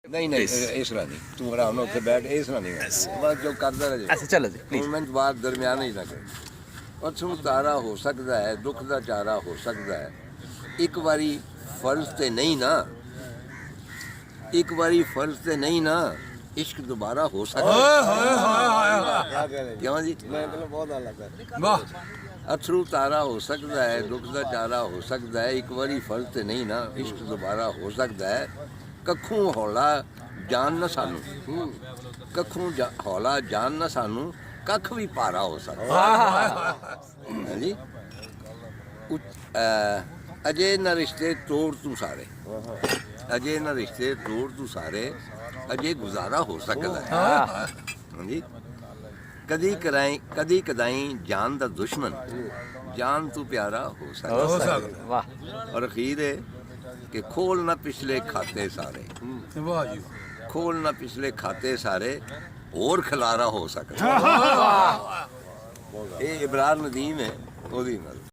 नहीं नहीं इस तरह नहीं तू आराम ਨਾਲ ਉੱਥੇ ਬੈਠ ਇਸ ਤਰ੍ਹਾਂ ਨਹੀਂ ਬਸ ਜੋ ਕਰਦਾ ਰਹੇ ਅੱਛਾ ਚਲੋ ਜੀ ਪਲੀਜ਼ ਮੂਵਮੈਂਟ ਬਾਅਦ ਦਰਮਿਆਨ ਹੀ ਨਾ ਕਰੇ ਅਥਰੂ ਤਾਰਾ ਹੋ ਸਕਦਾ ਹੈ ਦੁੱਖ ਦਾ ਚਾਰਾ ਹੋ ਸਕਦਾ ਹੈ ਇੱਕ ਵਾਰੀ ਫਰਜ਼ ਤੇ ਨਹੀਂ ਨਾ ਇੱਕ ਵਾਰੀ ਫਰਜ਼ ਤੇ ਨਹੀਂ ਨਾ ਇਸ਼ਕ ਦੁਬਾਰਾ ਹੋ ਸਕਦਾ ਕਿਉਂ ਜੀ ਮੈਨੂੰ ਬਹੁਤ ਆਲਾ ਲੱਗਦਾ ਵਾਹ ਅਥਰੂ ਤਾਰਾ ਹੋ ਸਕਦਾ ਹੈ ਦੁੱਖ ਦਾ ਚਾਰਾ ਹੋ ਸਕਦਾ ਹੈ ਇੱਕ ਵਾਰੀ ਫਰਜ਼ ਤੇ ਨਹੀਂ ਨਾ ਇਸ਼ਕ ਦੁਬਾਰਾ ਹੋ ਸਕਦਾ ਹੈ ਕੱਖੋਂ ਹੌਲਾ ਜਾਨ ਨਾ ਸਾਨੂੰ ਕੱਖੋਂ ਹੌਲਾ ਜਾਨ ਨਾ ਸਾਨੂੰ ਕੱਖ ਵੀ ਭਾਰਾ ਹੋ ਸਕਦਾ ਹਾਂਜੀ ਅਜੇ ਨਾ ਰਿਸ਼ਤੇ ਤੋੜ ਤੂੰ ਸਾਰੇ ਅਜੇ ਨਾ ਰਿਸ਼ਤੇ ਤੋੜ ਤੂੰ ਸਾਰੇ ਅਜੇ ਗੁਜ਼ਾਰਾ ਹੋ ਸਕਦਾ ਹੈ ਹਾਂਜੀ ਕਦੀ ਕਦਾਈ ਜਾਨ ਦਾ ਦੁਸ਼ਮਨ ਜਾਨ ਤੂੰ ਪਿਆਰਾ ਹੋ ਸਕਦਾ ਵਾਹ ਔਰ ਅਖੀਰ ਹੈ ਕਿ ਖੋਲ ਨਾ ਪਿਛਲੇ ਖਾਤੇ ਸਾਰੇ ਵਾਹ ਜੀ ਖੋਲ ਨਾ ਪਿਛਲੇ ਖਾਤੇ ਸਾਰੇ ਹੋਰ ਖਲਾਰਾ ਹੋ ਸਕਦਾ ਇਹ ਇਬਰਾਰ ਨਦੀਮ ਹੈ ਉਹਦੀ ਨਾਲ